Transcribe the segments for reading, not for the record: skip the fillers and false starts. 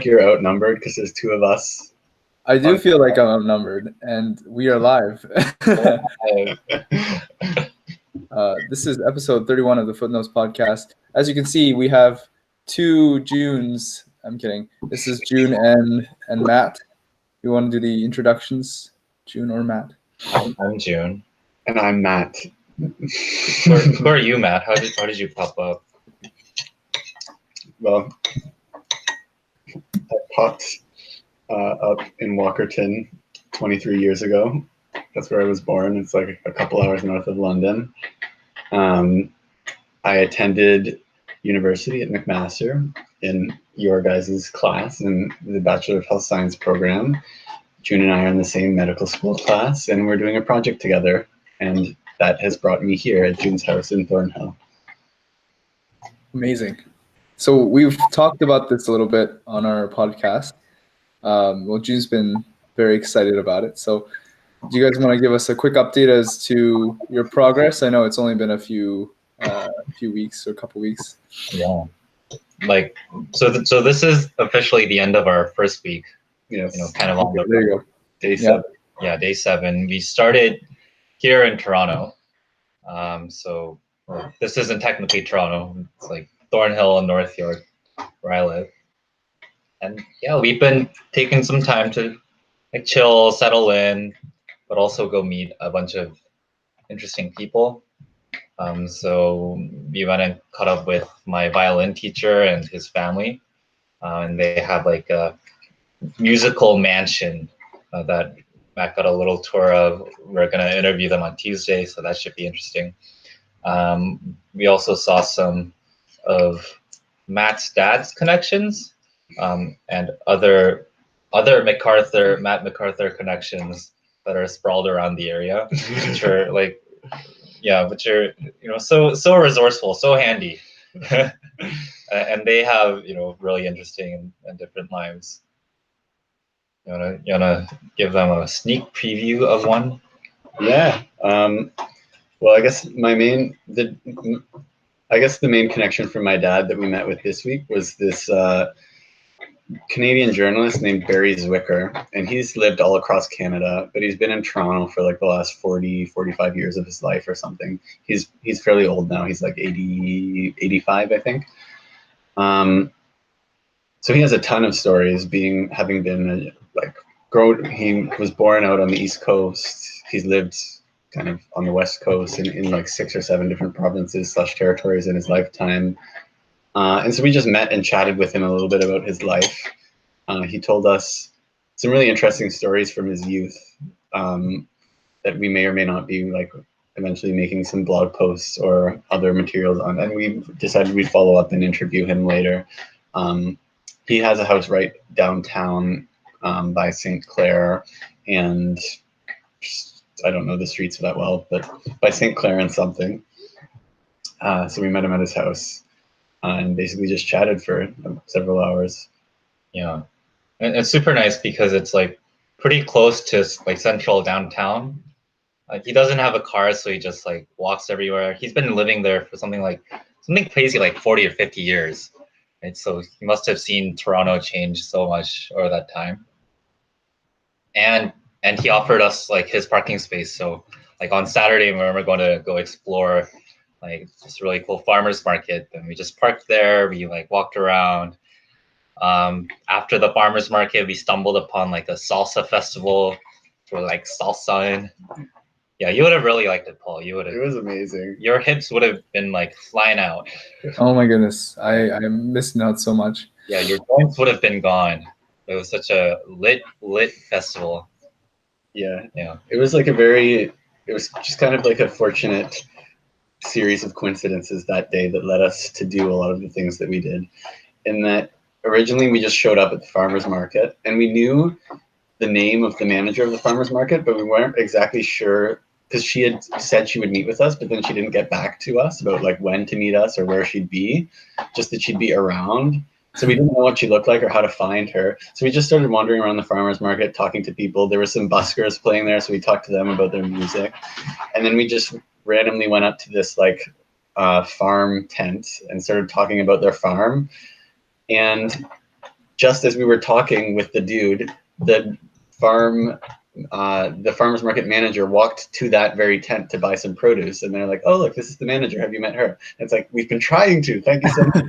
you're outnumbered because there's two of us. I do feel like I'm outnumbered, and we are live. This is episode 31 of the Footnotes podcast. As you can see, we have two Junes. I'm kidding. This is June and Matt. You want to do the introductions, June or Matt? I'm June. And I'm Matt. Who are you, Matt? How did you pop up? Well, I popped up in Walkerton 23 years ago. That's where I was born. It's like a couple hours north of London. I attended university at McMaster in your guys' class in the Bachelor of Health Science program. June and I are in the same medical school class, and we're doing a project together. And that has brought me here at June's house in Thornhill. Amazing. So we've talked about this a little bit on our podcast. Well, June's been very excited about it. So do you guys want to give us a quick update as to your progress? I know it's only been a few weeks or a couple weeks. Yeah. So this is officially the end of our first week. Yes. Kind of on There you go. Day 7. Yeah, day 7. We started here in Toronto. So this isn't technically Toronto. It's like Thornhill and North York, where I live. And yeah, we've been taking some time to like chill, settle in, but also go meet a bunch of interesting people. So we went and caught up with my violin teacher and his family, and they have like a musical mansion that Matt got a little tour of. We're gonna interview them on Tuesday, so that should be interesting. We also saw some of Matt's dad's connections and other Matt MacArthur connections that are sprawled around the area, which are like, yeah, which are so resourceful, so handy, and they have really interesting and different lives. You wanna give them a sneak preview of one? Yeah. Well, I guess the main connection from my dad that we met with this week was this Canadian journalist named Barry Zwicker, and he's lived all across Canada, but he's been in Toronto for like the last 45 years of his life or something. He's fairly old now. He's like 85, I think. So he has a ton of stories, having been he was born out on the East Coast. He's lived kind of on the West Coast in like 6 or 7 different provinces / territories in his lifetime. And so we just met and chatted with him a little bit about his life. He told us some really interesting stories from his youth that we may or may not be like eventually making some blog posts or other materials on. And we decided we'd follow up and interview him later. He has a house right downtown by St. Clair, and I don't know the streets that well, but by St. Clair and something. So we met him at his house and basically just chatted for several hours. Yeah, and it's super nice because it's like pretty close to like central downtown. Like he doesn't have a car, so he just like walks everywhere. He's been living there for something crazy like 40 or 50 years. And so he must have seen Toronto change so much over that time. And he offered us like his parking space. So like on Saturday, we were going to go explore like this really cool farmers market, and we just parked there. We like walked around. After the farmers market, we stumbled upon like a salsa festival for like salsa. Yeah, you would have really liked it, Paul. You would have. It was amazing. Your hips would have been like flying out. Oh my goodness, I'm missing out so much. Yeah, your joints would have been gone. It was such a lit festival. Yeah. Yeah. It was just kind of like a fortunate series of coincidences that day that led us to do a lot of the things that we did. In that originally we just showed up at the farmers market, and we knew the name of the manager of the farmers market, but we weren't exactly sure because she had said she would meet with us, but then she didn't get back to us about like when to meet us or where she'd be, just that she'd be around. So we didn't know what she looked like or how to find her. So we just started wandering around the farmers market, talking to people. There were some buskers playing there, so we talked to them about their music. And then we just randomly went up to this like farm tent and started talking about their farm. And just as we were talking with the dude, the farmer's market manager walked to that very tent to buy some produce, and they're like, "Oh, look, this is the manager. Have you met her?" And it's like, "We've been trying to. Thank you so much."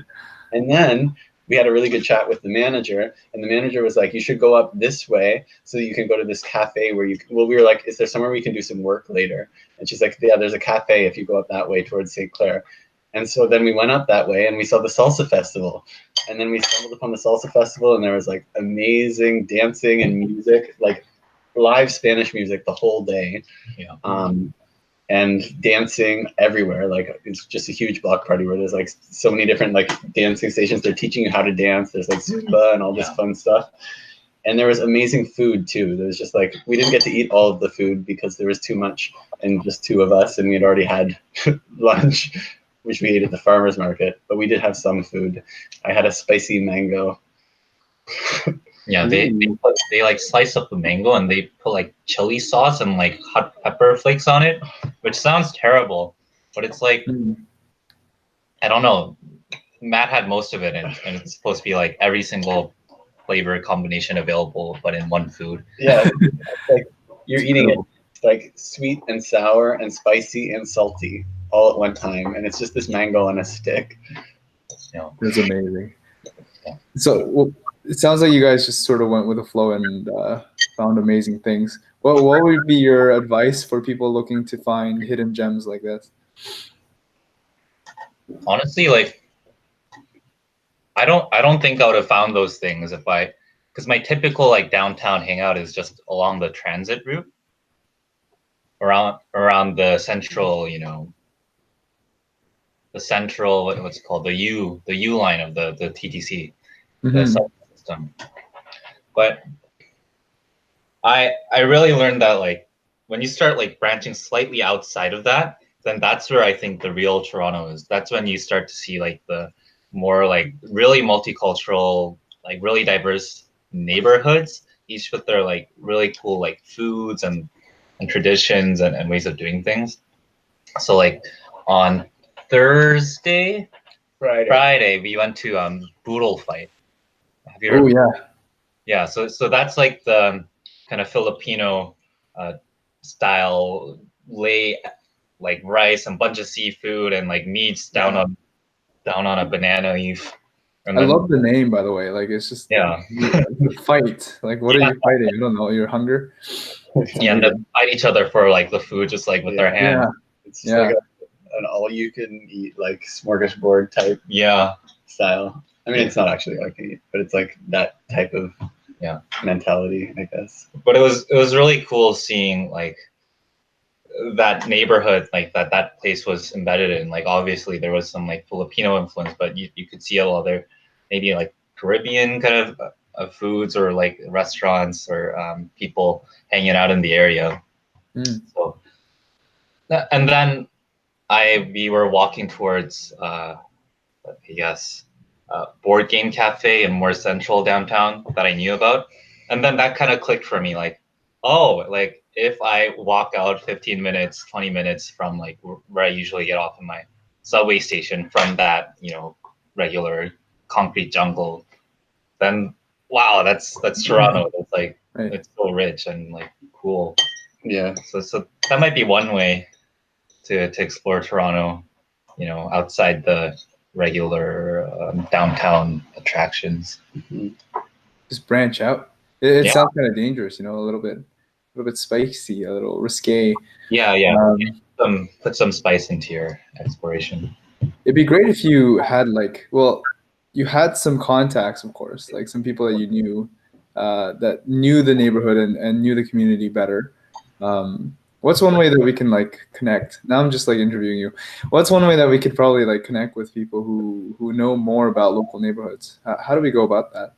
And then we had a really good chat with the manager, and the manager was like, "You should go up this way so you can go to this cafe where you." Well, we were like, "Is there somewhere we can do some work later?" And she's like, "Yeah, there's a cafe if you go up that way towards St. Clair." And so then we went up that way, and we saw the salsa festival. And then we stumbled upon the salsa festival, and there was like amazing dancing and music, like live Spanish music the whole day. Yeah. And dancing everywhere. Like it's just a huge block party where there's like so many different like dancing stations. They're teaching you how to dance. There's like Zumba and all this fun stuff. And there was amazing food too. There was just like, we didn't get to eat all of the food because there was too much and just two of us, and we had already had lunch, which we ate at the farmer's market, but we did have some food. I had a spicy mango. Yeah, they like slice up the mango and they put like chili sauce and like hot pepper flakes on it, which sounds terrible, but it's like, I don't know. Matt had most of it, and it's supposed to be like every single flavor combination available, but in one food. Yeah, like you're eating it like sweet and sour and spicy and salty all at one time, and it's just this mango on a stick. Yeah. That's amazing. So well, it sounds like you guys just sort of went with the flow and found amazing things. What would be your advice for people looking to find hidden gems like this? Honestly, like I don't think I would have found those things because my typical like downtown hangout is just along the transit route, around the central, the central, what's it called, the U line of the TTC, the subway system. But I really learned that like when you start like branching slightly outside of that, then that's where I think the real Toronto is. That's when you start to see like the more like really multicultural, like really diverse neighborhoods, each with their like really cool like foods and traditions and ways of doing things. So like on Friday, we went to Boodle Fight. Have you heard? Oh yeah. Yeah, so that's like the kind of Filipino style, lay like rice and bunch of seafood and like meats down on a banana leaf. And I then, love the name, by the way. Like it's just the fight. Like what are you fighting? I don't know. Your hunger. And they fight each other for like the food, just like with their hands. Yeah. It's just like an all-you-can-eat like smorgasbord type style. I mean, it's not actually all you can eat, but it's like that type of mentality, I guess. But it was really cool seeing like that neighborhood, like that place was embedded in. Like obviously there was some like Filipino influence, but you could see a lot of other maybe like Caribbean kind of foods or like restaurants or people hanging out in the area. So, and then we were walking towards board game cafe in more central downtown that I knew about, and then that kind of clicked for me. Like, oh, like if I walk out 15 minutes, 20 minutes from like where I usually get off in my subway station from that, regular concrete jungle, then wow, that's Toronto. It's like it's so rich and like cool. Yeah. So that might be one way to explore Toronto, outside the regular downtown attractions. Just branch out. It sounds kind of dangerous, a little bit spicy, a little risque. Yeah. Put some spice into your exploration. It'd be great if you had you had some contacts, of course, like some people that you knew that knew the neighborhood and knew the community better. What's one way that we can like connect? Now I'm just like interviewing you. What's one way that we could probably like connect with people who know more about local neighborhoods? How do we go about that?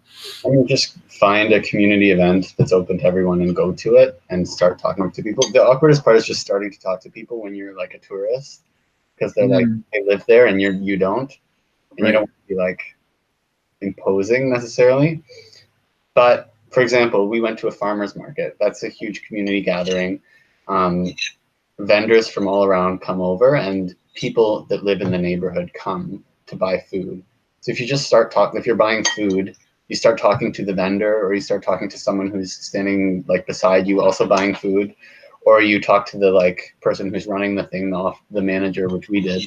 I mean, just find a community event that's open to everyone and go to it and start talking to people. The awkwardest part is just starting to talk to people when you're like a tourist, because they're like, they live there and you don't, and you don't want to be like imposing necessarily. But for example, we went to a farmer's market. That's a huge community gathering. Vendors from all around come over, and people that live in the neighborhood come to buy food. So if you just start talking, if you're buying food you start talking to the vendor, or you start talking to someone who's standing like beside you also buying food, or you talk to the like person who's running the thing, the manager, which we did.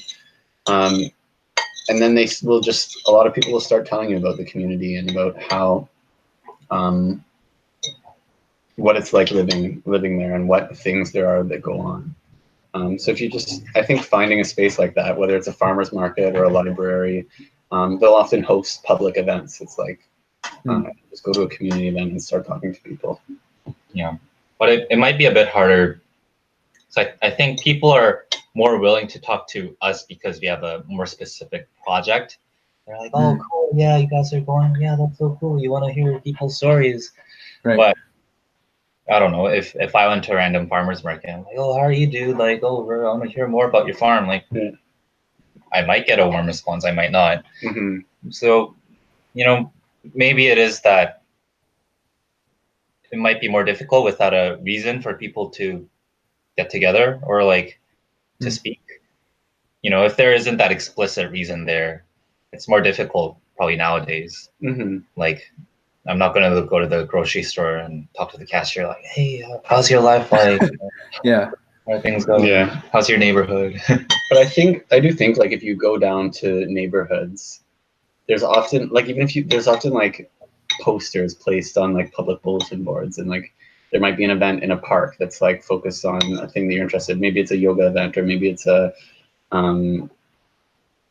And then they will just, a lot of people will start telling you about the community and about how, what it's like living there and what things there are that go on. So if you just, I think finding a space like that, whether it's a farmer's market or a library, they'll often host public events. It's like, just go to a community event and start talking to people. Yeah, but it might be a bit harder. So I think people are more willing to talk to us because we have a more specific project. They're like, oh, cool, yeah, you guys are going, yeah, that's so cool. You want to hear people's stories. Right. But I don't know, if I went to a random farmer's market, I'm like, oh, how are you, dude? Like, oh, I want to hear more about your farm. Like, I might get a warm response, I might not. So, you know, maybe it is that it might be more difficult without a reason for people to get together or like to speak. You know, if there isn't that explicit reason there, it's more difficult probably nowadays. Like, I'm not going to go to the grocery store and talk to the cashier like, hey, how's your life like? Yeah. How are things going? Yeah. How's your neighborhood? But I do think like if you go down to neighborhoods, there's often like, even if you, there's often like posters placed on like public bulletin boards, and like there might be an event in a park that's like focused on a thing that you're interested in. Maybe it's a yoga event, or maybe it's a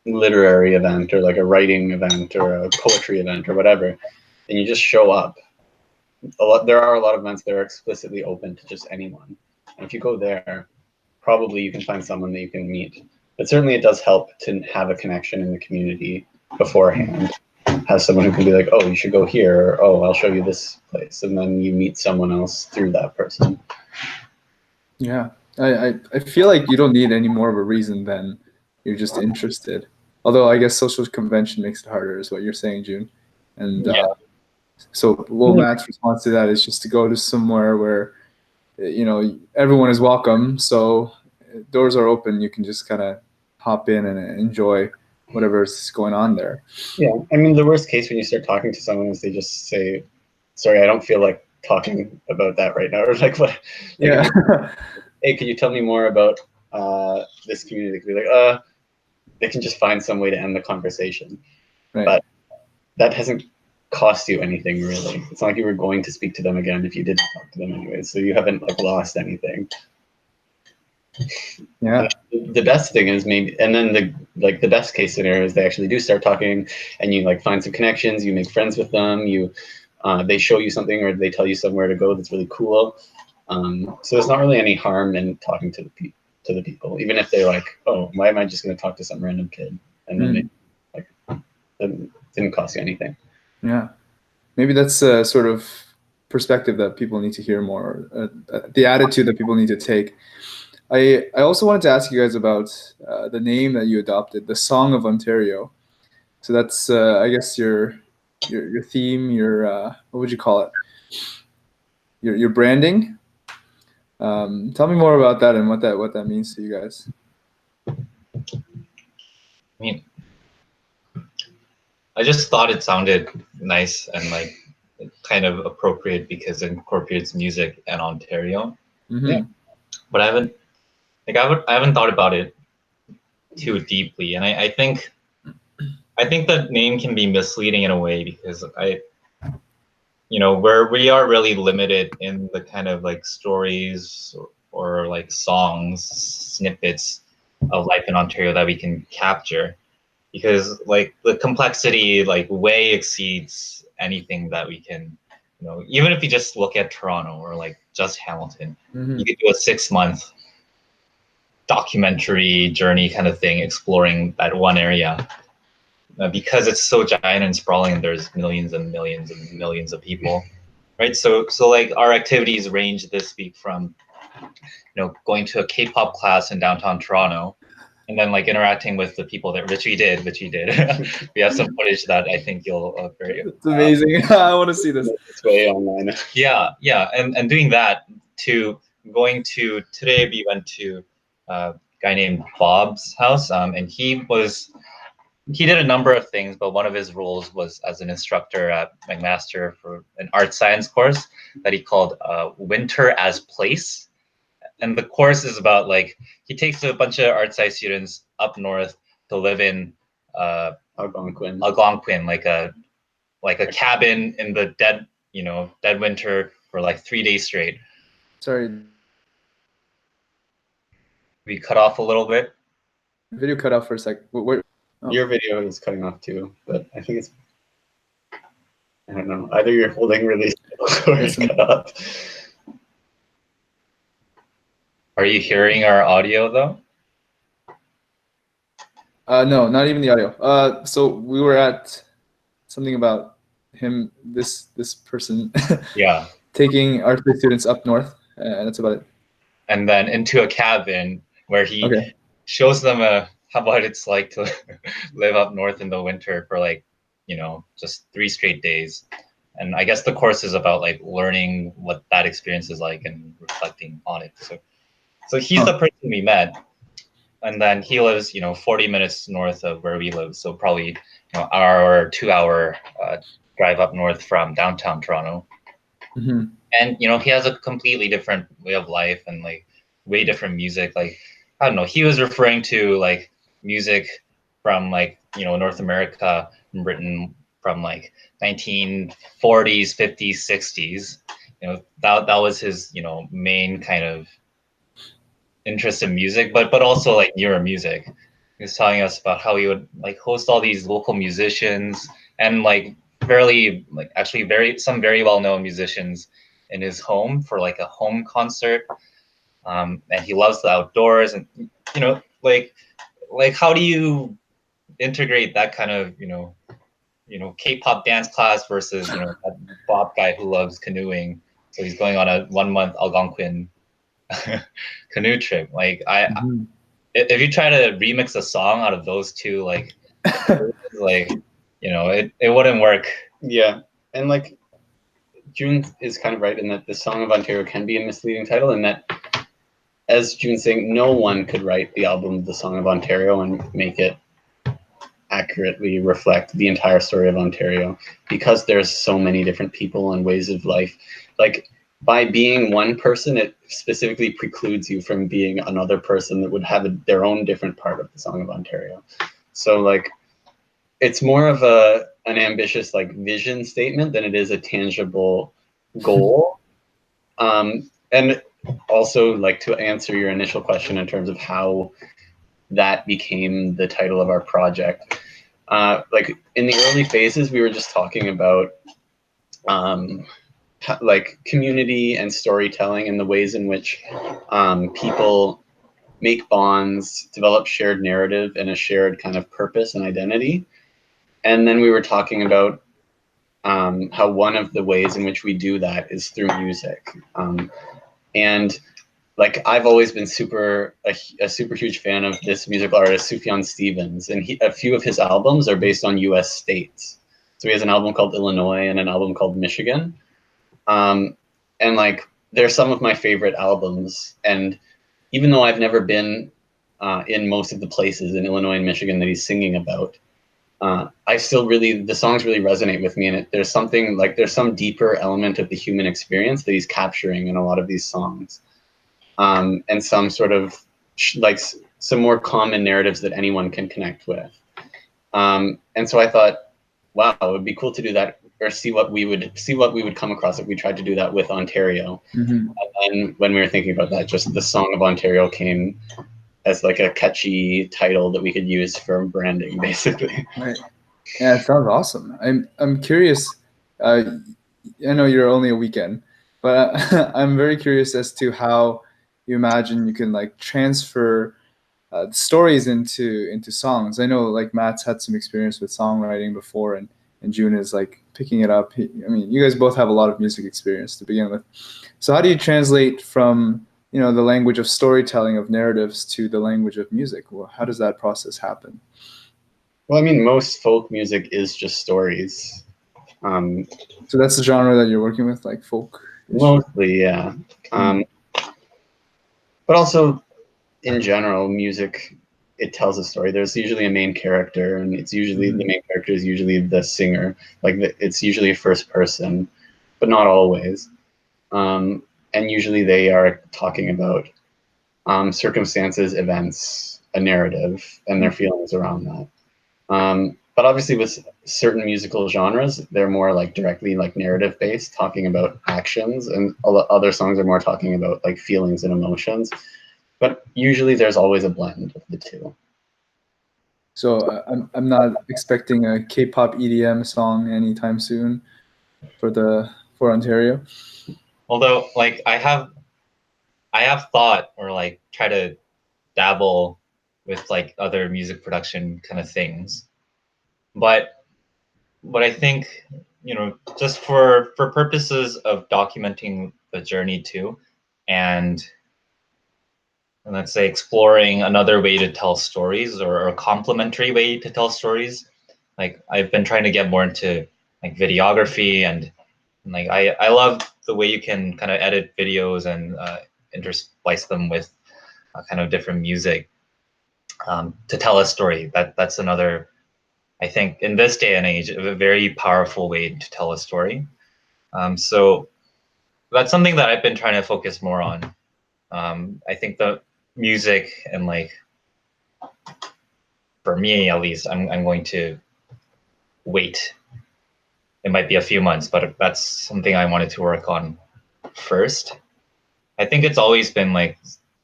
literary event, or like a writing event, or a poetry event, or whatever, and you just show up. There are a lot of events that are explicitly open to just anyone, and if you go there, probably you can find someone that you can meet. But certainly it does help to have a connection in the community beforehand. Have someone who can be like, oh, you should go here, or oh, I'll show you this place, and then you meet someone else through that person. Yeah, I feel like you don't need any more of a reason than you're just interested. Although I guess social convention makes it harder, is what you're saying, June. And so, well, Matt's response to that is just to go to somewhere where, you know, everyone is welcome. So doors are open. You can just kind of hop in and enjoy whatever's going on there. Yeah, I mean, the worst case when you start talking to someone is they just say, sorry, I don't feel like talking about that right now. Or like, what? Like, Yeah. hey, could you tell me more about this community? They could be like, they can just find some way to end the conversation. Right. But that hasn't cost you anything, really. It's not like you were going to speak to them again if you didn't talk to them anyway. So you haven't like lost anything. Yeah. The best thing is maybe, and then the best case scenario is they actually do start talking, and you like find some connections, you make friends with them, they show you something, or they tell you somewhere to go that's really cool. So there's not really any harm in talking to the people, even if they're like, oh, why am I just going to talk to some random kid? And then it didn't cost you anything. Yeah, maybe that's a sort of perspective that people need to hear more, the attitude that people need to take. I also wanted to ask you guys about the name that you adopted, the Song of Ontario. So that's, I guess, your theme, your what would you call it? Your branding. Tell me more about that and what that means to you guys. I mean, I just thought it sounded nice and like kind of appropriate because it incorporates music and Ontario. Yeah. But I haven't thought about it too deeply, and I think the name can be misleading in a way because where we are really limited in the kind of like stories or like songs, snippets of life in Ontario that we can capture, because like the complexity like way exceeds anything that we can, even if you just look at Toronto or like just Hamilton, you could do a 6-month documentary journey kind of thing exploring that one area. Because it's so giant and sprawling, and there's millions and millions and millions of people, right? So like our activities range this week from, going to a K-pop class in downtown Toronto, and then like interacting with the people that which we did. We have some footage that I think you'll very. It's amazing. I want to see this. It's way online. Yeah, and doing that to going to today we went to a guy named Bob's house, and he was he did a number of things, but one of his roles was as an instructor at McMaster for an art science course that he called Winter as Place. And the course is about like he takes a bunch of art science students up north to live in Algonquin. like a cabin in the dead winter for like 3 days straight. Sorry, We cut off a little bit. video cut out for a sec. Where? Oh. Your video is cutting off too, but I think it's, I don't know, either you're holding really still or it's cut off. Are you hearing our audio though? No, not even the audio. So we were at something about him, this person, Yeah. taking art students up north, and that's about it. And then into a cabin where he shows them what it's like to live up north in the winter for like, just 3 straight days. And I guess the course is about like learning what that experience is like and reflecting on it. So he's the person we met. And then he lives, 40 minutes north of where we live. So probably, hour or 2 hour drive up north from downtown Toronto. Mm-hmm. And, he has a completely different way of life and like way different music. Like, I don't know, he was referring to like music from like, North America and Britain from like 1940s, 50s, 60s. That was his, main kind of interest in music, but also like newer music. He was telling us about how he would like host all these local musicians and like some very well-known musicians in his home for like a home concert. And he loves the outdoors, and like how do you integrate that kind of K-pop dance class versus that Bob guy who loves canoeing? So he's going on a 1-month Algonquin canoe trip. Like if you try to remix a song out of those two, like it wouldn't work. Yeah, and like June is kind of right in that the Song of Ontario can be a misleading title, and that, as June's saying, no one could write the album The Song of Ontario and make it accurately reflect the entire story of Ontario, because there's so many different people and ways of life. Like, by being one person, it specifically precludes you from being another person that would have their own different part of the Song of Ontario. So like, it's more of an ambitious like vision statement than it is a tangible goal. And also, like, to answer your initial question in terms of how that became the title of our project, like in the early phases, we were just talking about like community and storytelling and the ways in which people make bonds, develop shared narrative and a shared kind of purpose and identity. And then we were talking about how one of the ways in which we do that is through music. And like, I've always been a super huge fan of this musical artist, Sufjan Stevens, and a few of his albums are based on US states. So he has an album called Illinois and an album called Michigan. And like, they're some of my favorite albums. And even though I've never been in most of the places in Illinois and Michigan that he's singing about, the songs really resonate with me. And there's some deeper element of the human experience that he's capturing in a lot of these songs. And some sort of some more common narratives that anyone can connect with. And so I thought, wow, it would be cool to do that, or see what we would come across if we tried to do that with Ontario. Mm-hmm. And when we were thinking about that, just the Song of Ontario came as like a catchy title that we could use for branding, basically. Right. Yeah, it sounds awesome. I'm curious. I know you're only a weekend, but I'm very curious as to how you imagine you can like transfer stories into songs. I know like Matt's had some experience with songwriting before, and June is like picking it up. I mean, you guys both have a lot of music experience to begin with. So how do you translate from the language of storytelling, of narratives, to the language of music? Well, how does that process happen? Well, I mean, most folk music is just stories. So that's the genre that you're working with, like folk? Mostly, yeah. But also, in general, music it tells a story. There's usually a main character, and it's usually the main character is usually the singer. Like it's usually a first person, but not always. And usually they are talking about circumstances, events, a narrative, and their feelings around that. But obviously with certain musical genres, they're more like directly like narrative based, talking about actions, and other songs are more talking about like feelings and emotions. But usually there's always a blend of the two. So I'm not expecting a K-pop EDM song anytime soon for Ontario. Although, like, I have thought or like try to dabble with like other music production kind of things, but I think, you know, just for purposes of documenting the journey too, and let's say exploring another way to tell stories, or a complementary way to tell stories. Like I've been trying to get more into like videography, and like I love the way you can kind of edit videos and intersplice them with kind of different music to tell a story. That's another, I think, in this day and age, a very powerful way to tell a story. So that's something that I've been trying to focus more on. I think the music, and like for me at least, I'm going to wait. It might be a few months, but that's something I wanted to work on first. I think it's always been like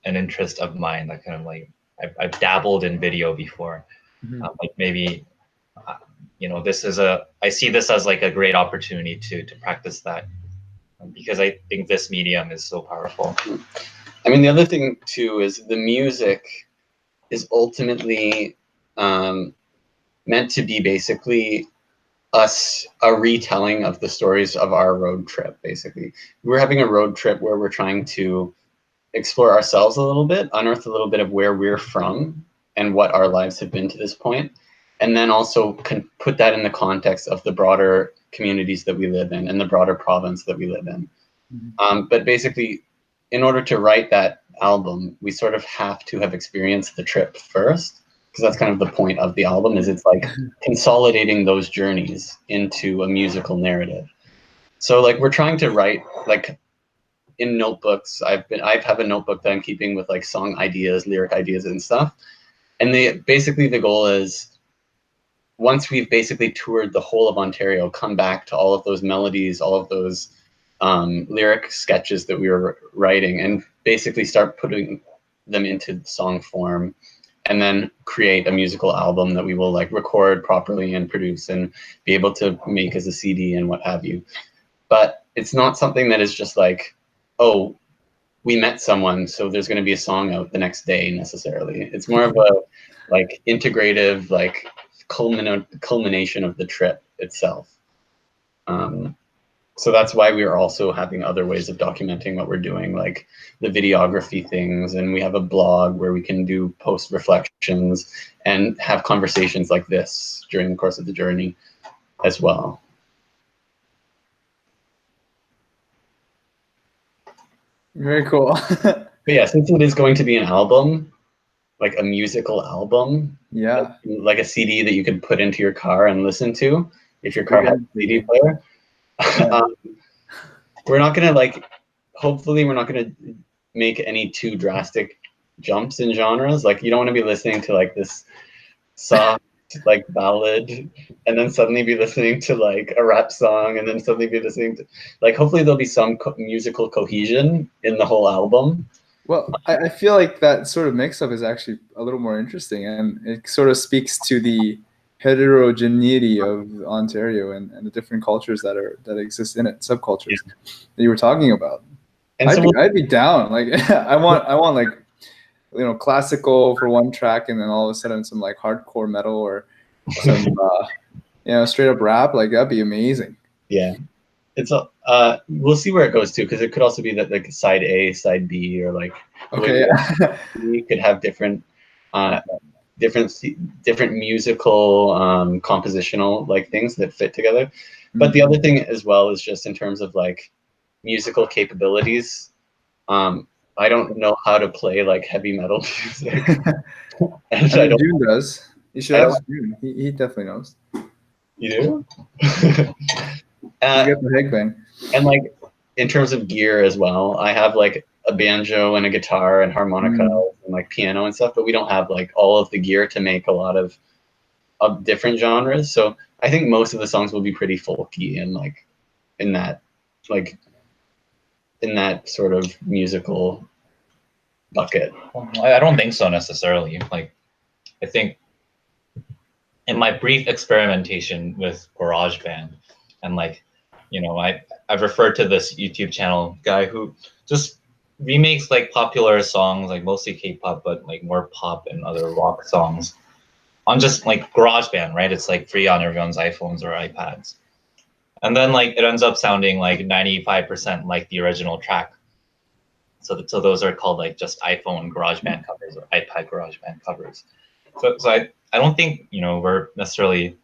an interest of mine, that kind of like I've dabbled in video before. Like maybe you know, I see this as like a great opportunity to practice that, because I think this medium is so powerful. I mean, the other thing too is the music is ultimately meant to be basically us a retelling of the stories of our road trip. Basically, we're having a road trip where we're trying to explore ourselves a little bit, unearth a little bit of where we're from and what our lives have been to this point, and then also put that in the context of the broader communities that we live in and the broader province that we live in. But basically, in order to write that album, we sort of have to have experienced the trip first, because that's kind of the point of the album, is it's like consolidating those journeys into a musical narrative. So like we're trying to write like in notebooks. I have a notebook that I'm keeping with like song ideas, lyric ideas and stuff. And basically the goal is, once we've basically toured the whole of Ontario, come back to all of those melodies, all of those lyric sketches that we were writing, and basically start putting them into song form, and then create a musical album that we will like record properly and produce and be able to make as a CD and what have you. But it's not something that is just like, oh, we met someone, so there's going to be a song out the next day necessarily. It's more of a like integrative, like culmination of the trip itself. So that's why we are also having other ways of documenting what we're doing, like the videography things, and we have a blog where we can do post reflections and have conversations like this during the course of the journey as well. Very cool. But yeah, since it is going to be an album, like a musical album, Yeah, like a CD that you could put into your car and listen to if your car has a CD player. Yeah. We're not gonna like, hopefully we're not gonna make any too drastic jumps in genres. Like you don't want to be listening to like this soft like ballad and then suddenly be listening to like a rap song and then suddenly be listening to, like, hopefully there'll be some musical cohesion in the whole album. Well, I feel like that sort of mix-up is actually a little more interesting, and it sort of speaks to the heterogeneity of Ontario and the different cultures that exist in it, subcultures that you were talking about. And so I'd be down. Like I want like, you know, classical for one track, and then all of a sudden some like hardcore metal or some you know, straight up rap. Like that'd be amazing. yeah, it's we'll see where it goes too, because it could also be that like side A, side B, or like Okay. we could have different different musical compositional like things that fit together. But the other thing as well is just in terms of like musical capabilities, I don't know how to play like heavy metal music, and I I mean, don't. June does. You should I don't. ask June. He definitely knows. You do? He's uh, got the headbang. and like in terms of gear as well, I have like a banjo and a guitar and harmonica and like piano and stuff, but we don't have like all of the gear to make a lot of different genres. So I think most of the songs will be pretty folky and like in that like in that sort of musical bucket. Well, I don't think so necessarily. Like, I think in my brief experimentation with GarageBand, and like, I've referred to this YouTube channel guy who just remakes like popular songs, like mostly K-pop, but like more pop and other rock songs on just like GarageBand, right? It's like free on everyone's iPhones or iPads. And then like it ends up sounding like 95% like the original track. So those are called like just iPhone GarageBand covers or iPad GarageBand covers. So I don't think, we're necessarily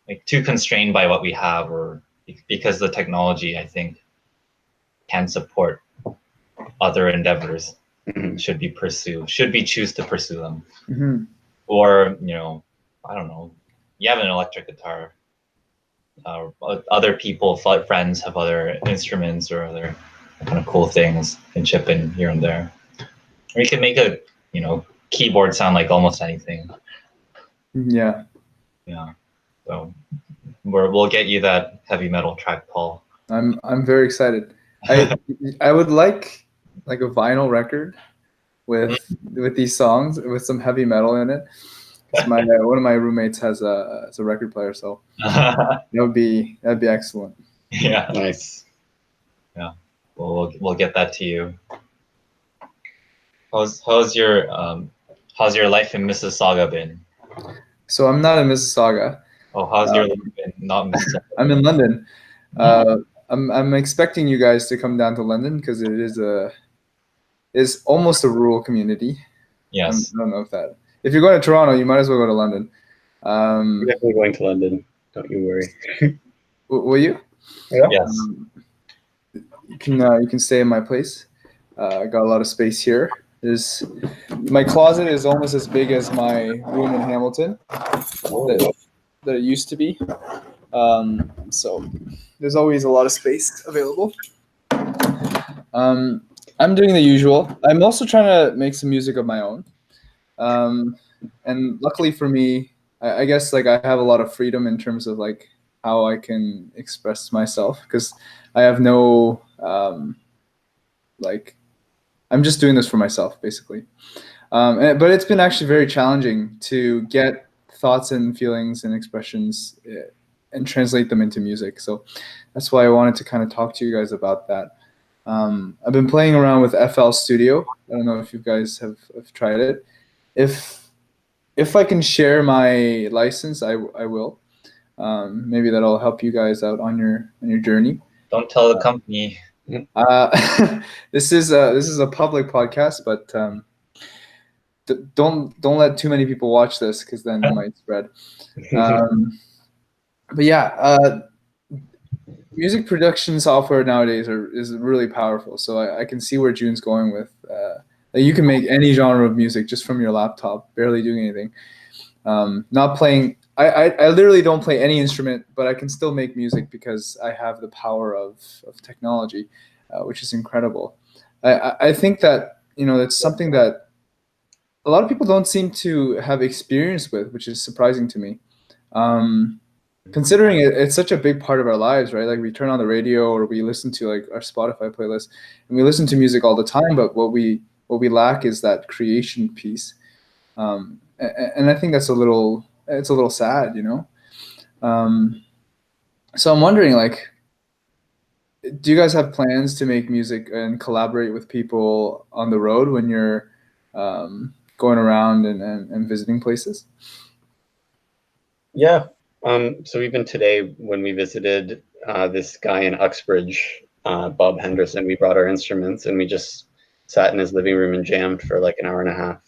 like too constrained by what we have, or because the technology, I think, can support other endeavors. Should we choose to pursue them. Mm-hmm. Or, I don't know, you have an electric guitar. Other people, friends have other instruments or other kind of cool things and chip in here and there. Or you can make a, keyboard sound like almost anything. Yeah. Yeah. So we'll get you that heavy metal track, Paul. I'm very excited. I would like a vinyl record with these songs with some heavy metal in it. One of my roommates has a record player, so that'd be excellent. Yeah. Nice. Yeah. We'll get that to you. How's your life in Mississauga been? So I'm not in Mississauga. Oh, how's your life been? Not Mississauga. I'm in London. I'm expecting you guys to come down to London because it is almost a rural community. Yes. I don't know if you're going to Toronto, you might as well go to London. We're definitely going to London. Don't you worry. Will you? Yeah. Yes. You can stay in my place. I got a lot of space here. My closet is almost as big as my room in Hamilton that it used to be. So there's always a lot of space available. I'm doing the usual. I'm also trying to make some music of my own. And luckily for me, I guess like I have a lot of freedom in terms of like how I can express myself because I have no like I'm just doing this for myself basically. But it's been actually very challenging to get thoughts and feelings and expressions and translate them into music. So that's why I wanted to kind of talk to you guys about that. I've been playing around with FL Studio. I don't know if you guys have tried it. If I can share my license, I will. Maybe that'll help you guys out on your journey. Don't tell the company. This is a public podcast, but don't let too many people watch this because then it might spread. But yeah, music production software nowadays is really powerful. So I can see where June's going with. You can make any genre of music just from your laptop, barely doing anything. Not playing. I literally don't play any instrument, but I can still make music because I have the power of technology, which is incredible. I think that it's something that a lot of people don't seem to have experience with, which is surprising to me. Considering it's such a big part of our lives, right? Like we turn on the radio or we listen to like our Spotify playlist, and we listen to music all the time. But what we lack is that creation piece, and I think that's a little sad, So I'm wondering, like, do you guys have plans to make music and collaborate with people on the road when you're going around and visiting places? Yeah. So even today, when we visited this guy in Uxbridge, Bob Henderson, we brought our instruments and we just sat in his living room and jammed for like an hour and a half.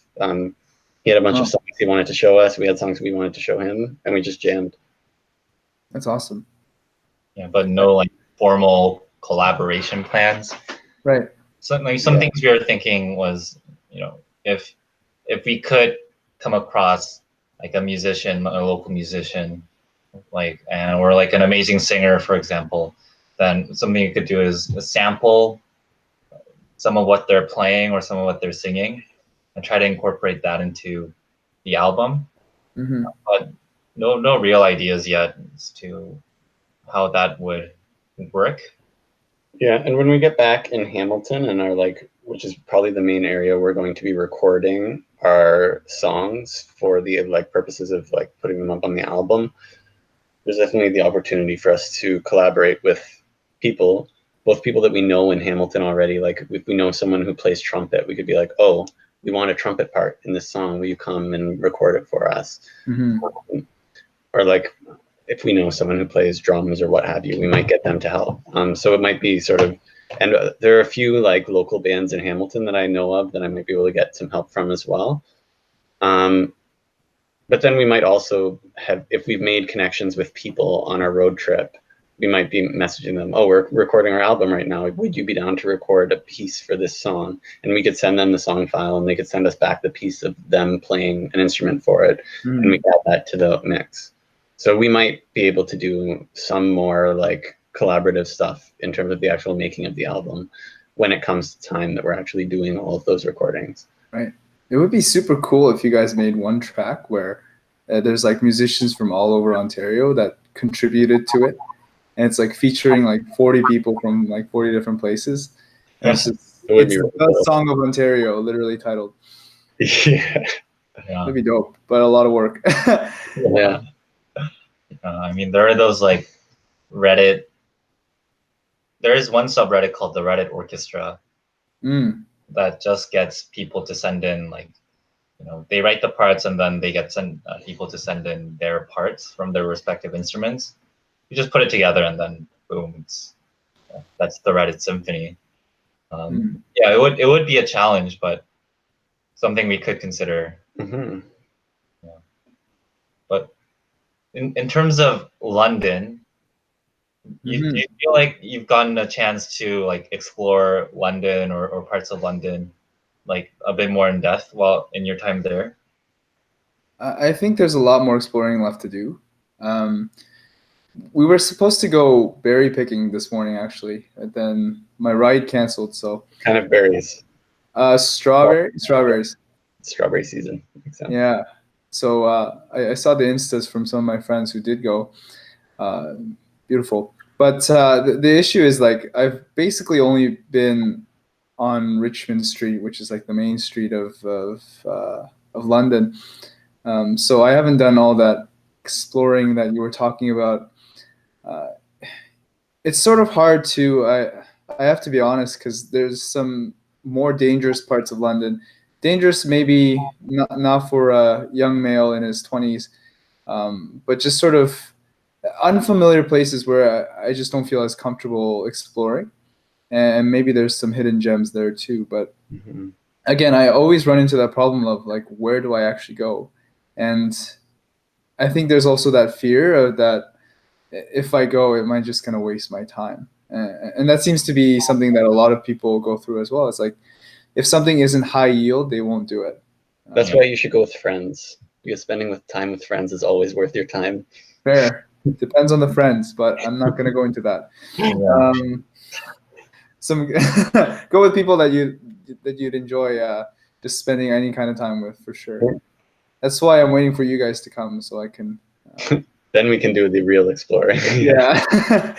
He had a bunch of songs he wanted to show us. We had songs we wanted to show him, and we just jammed. That's awesome. Yeah, but no like formal collaboration plans. Right. some things we were thinking was, if we could come across like a musician, a local musician, or like an amazing singer, for example, then something you could do is sample some of what they're playing or some of what they're singing, and try to incorporate that into the album. Mm-hmm. But no real ideas yet as to how that would work. Yeah, and when we get back in Hamilton and are which is probably the main area we're going to be recording our songs for the purposes of putting them up on the album, there's definitely the opportunity for us to collaborate with people, both people that we know in Hamilton already. Like if we know someone who plays trumpet, we could be like, oh, we want a trumpet part in this song. Will you come and record it for us? Mm-hmm. Or if we know someone who plays drums or what have you, we might get them to help. So it might be sort of, and there are a few local bands in Hamilton that I know of that I might be able to get some help from as well. But then we might also have, if we've made connections with people on our road trip, we might be messaging them, oh, we're recording our album right now. Would you be down to record a piece for this song? And we could send them the song file and they could send us back the piece of them playing an instrument for it. Mm-hmm. And we add that to the mix. So we might be able to do some more collaborative stuff in terms of the actual making of the album when it comes to time that we're actually doing all of those recordings. Right. It would be super cool if you guys made one track where there's musicians from all over Ontario that contributed to it, and it's featuring 40 people from 40 different places. And it's really the cool. Song of Ontario, literally titled. Yeah. That'd be dope, but a lot of work. Yeah. I mean, there are those Reddit. There is one subreddit called the Reddit Orchestra that just gets people to send in they write the parts and then they get people to send in their parts from their respective instruments. You just put it together and then boom, that's the Reddit symphony. Yeah, it would be a challenge, but something we could consider. Mm-hmm. Yeah. But in terms of London, do you feel like you've gotten a chance to explore London or parts of London a bit more in depth while in your time there? I think there's a lot more exploring left to do. We were supposed to go berry picking this morning, actually, and then my ride canceled. So kind of berries. Strawberries. Strawberry season. Makes sense. Yeah. So I saw the instas from some of my friends who did go. Beautiful. But the issue is I've basically only been on Richmond Street, which is the main street of London. So I haven't done all that exploring that you were talking about. It's sort of hard to, I have to be honest, because there's some more dangerous parts of London. Dangerous maybe not for a young male in his 20s, but just sort of unfamiliar places where I just don't feel as comfortable exploring. And maybe there's some hidden gems there too. But again, I always run into that problem of where do I actually go? And I think there's also that fear of that if I go, it might just kind of waste my time. And that seems to be something that a lot of people go through as well. It's if something isn't high yield, they won't do it. That's why you should go with friends, because spending time with friends is always worth your time. Fair. Depends on the friends, but I'm not going to go into that. Go with people that you'd enjoy just spending any kind of time with, for sure. That's why I'm waiting for you guys to come so I can. Then we can do the real exploring. Yeah.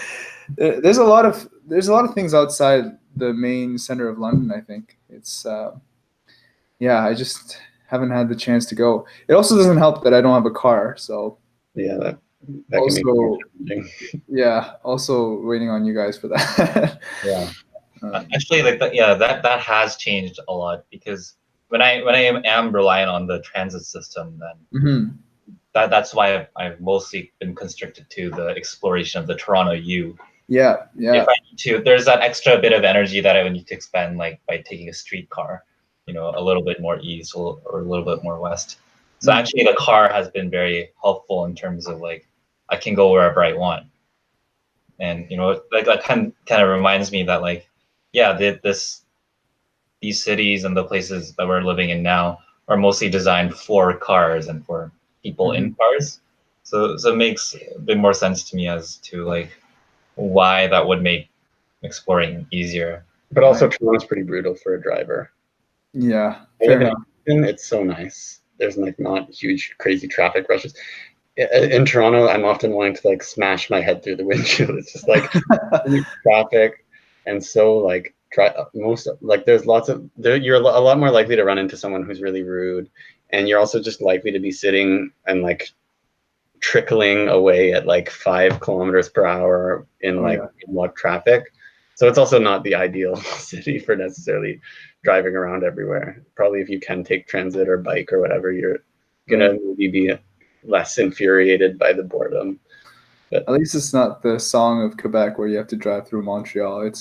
There's a lot of things outside the main center of London. I think it's I just haven't had the chance to go. It also doesn't help that I don't have a car, so yeah, that also can make it yeah, also waiting on you guys for that. Yeah. Actually, that has changed a lot, because when I am relying on the transit system, then that's why I've mostly been constricted to the exploration of the Toronto U. Yeah. If I need to, there's that extra bit of energy that I would need to expend, by taking a streetcar, a little bit more east or a little bit more west. So actually, the car has been very helpful in terms of I can go wherever I want, and that kind of reminds me that this these cities and the places that we're living in now are mostly designed for cars and for people in cars. So it makes a bit more sense to me as to like why that would make exploring easier. But also, Toronto's pretty brutal for a driver. Yeah, I fair live in enough. Hamilton, it's so nice. There's like not huge, crazy traffic rushes. In Toronto, I'm often wanting to like smash my head through the windshield. It's just like traffic, and so like most like there's lots of there. You're a lot more likely to run into someone who's really rude, and you're also just likely to be sitting and like trickling away at like 5 kilometers per hour in like block traffic. So it's also not the ideal city for necessarily driving around everywhere. Probably if you can take transit or bike or whatever, you're gonna maybe be less infuriated by the boredom. But At least it's not the song of Quebec where you have to drive through Montreal.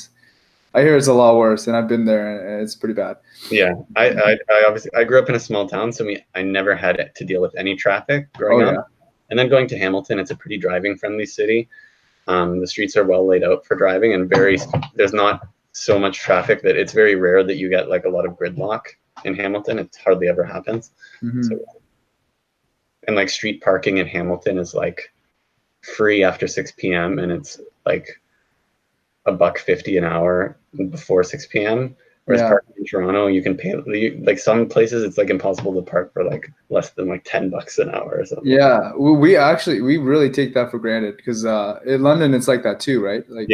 I hear it's a lot worse, and I've been there, and it's pretty bad. yeah, I obviously I grew up in a small town, so I never had to deal with any traffic growing up. And then going to Hamilton, it's a pretty driving friendly city. The streets are well laid out for driving, and there's not so much traffic that it's very rare that you get like a lot of gridlock in Hamilton. It hardly ever happens. So, and like street parking in Hamilton is like free after 6 p.m. and it's like $1.50 an hour before 6 p.m. Whereas parking in Toronto, you can pay like some places it's like impossible to park for like less than like $10 an hour or something. Yeah, we really take that for granted because in London it's like that too, right? Like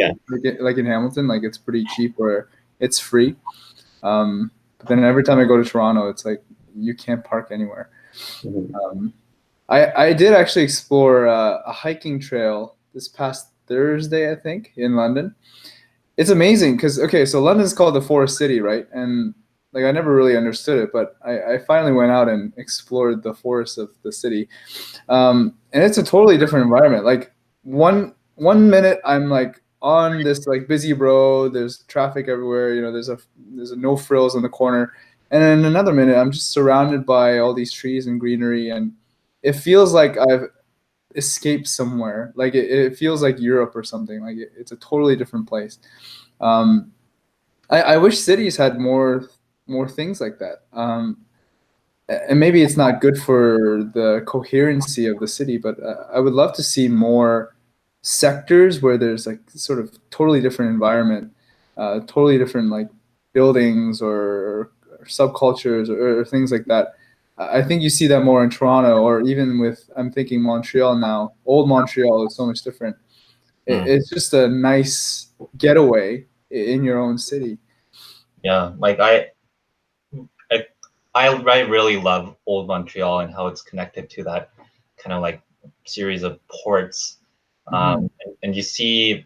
like in Hamilton, like it's pretty cheap where it's free. But then every time I go to Toronto, it's like you can't park anywhere. I did actually explore a hiking trail this past Thursday, I think, in London. It's amazing because so London's called the Forest City, right? And like I never really understood it, but I finally went out and explored the forests of the city, and it's a totally different environment. Like one minute I'm like on this like busy road, there's traffic everywhere, you know, there's a no frills in the corner, and then another minute I'm just surrounded by all these trees and greenery, and it feels like I've escaped somewhere. Like it feels like Europe or something. Like it's a totally different place. I wish cities had more things like that. And maybe it's not good for the coherency of the city, but I would love to see more sectors where there's like sort of totally different environment, totally different like buildings or subcultures or things like that. I think you see that more in Toronto, or even with, I'm thinking Montreal now. Old Montreal is so much different. It's just a nice getaway in your own city. Yeah, like I really love Old Montreal and how it's connected to that kind of like series of ports. And you see,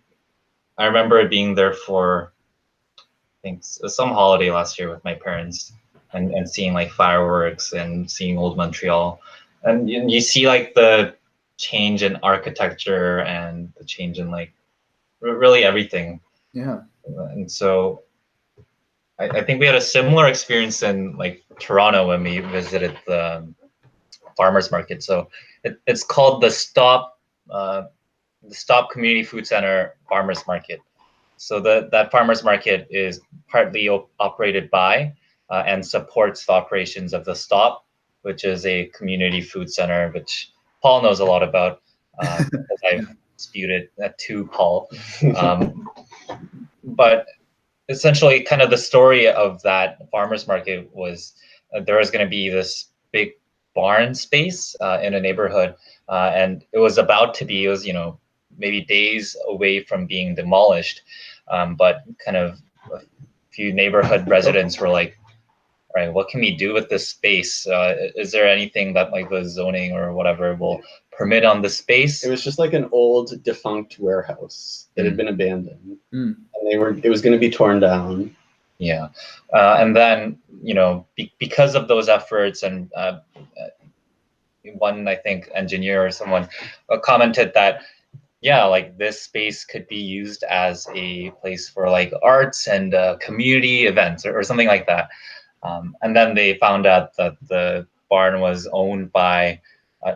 I remember being there for I think some holiday last year with my parents and seeing like fireworks and seeing Old Montreal, and you see like the change in architecture and the change in like really everything. Yeah. And so I think we had a similar experience in like Toronto when we visited the farmers market. So it's called the Stop Community Food Center Farmers Market. So that farmers market is partly operated by and supports the operations of the Stop, which is a community food center, which Paul knows a lot about because I've spewed it to Paul. But essentially, kind of the story of that farmers market was there was going to be this big barn space in a neighborhood, and it was you know, maybe days away from being demolished, but kind of a few neighborhood residents were like, all right, what can we do with this space? Is there anything that like the zoning or whatever will permit on the space? It was just like an old defunct warehouse that had been abandoned, and it was going to be torn down. Yeah, and then you know because of those efforts and one I think engineer or someone commented that like this space could be used as a place for like arts and community events or something like that. And then they found out that the barn was owned by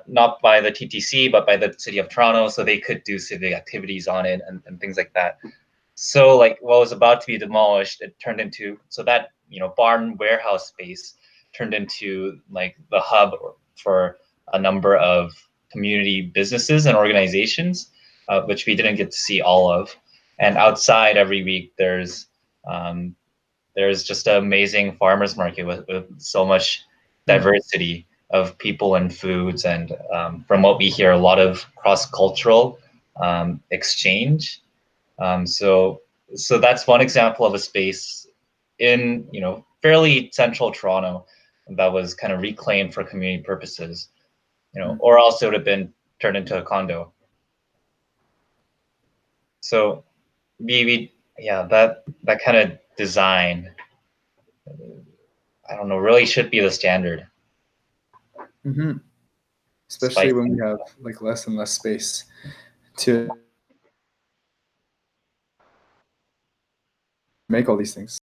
not by the TTC but by the city of Toronto, so they could do civic activities on it and things like that. So like what was about to be demolished, it turned into, so that barn warehouse space turned into like the hub for a number of community businesses and organizations, which we didn't get to see all of. And outside every week, there's just an amazing farmers market with so much diversity of people and foods, and from what we hear, a lot of cross-cultural exchange. So that's one example of a space in fairly central Toronto that was kind of reclaimed for community purposes, or else it would have been turned into a condo. So that kind of design, I don't know, really should be the standard. Mm-hmm. Especially when we have like less and less space to make all these things.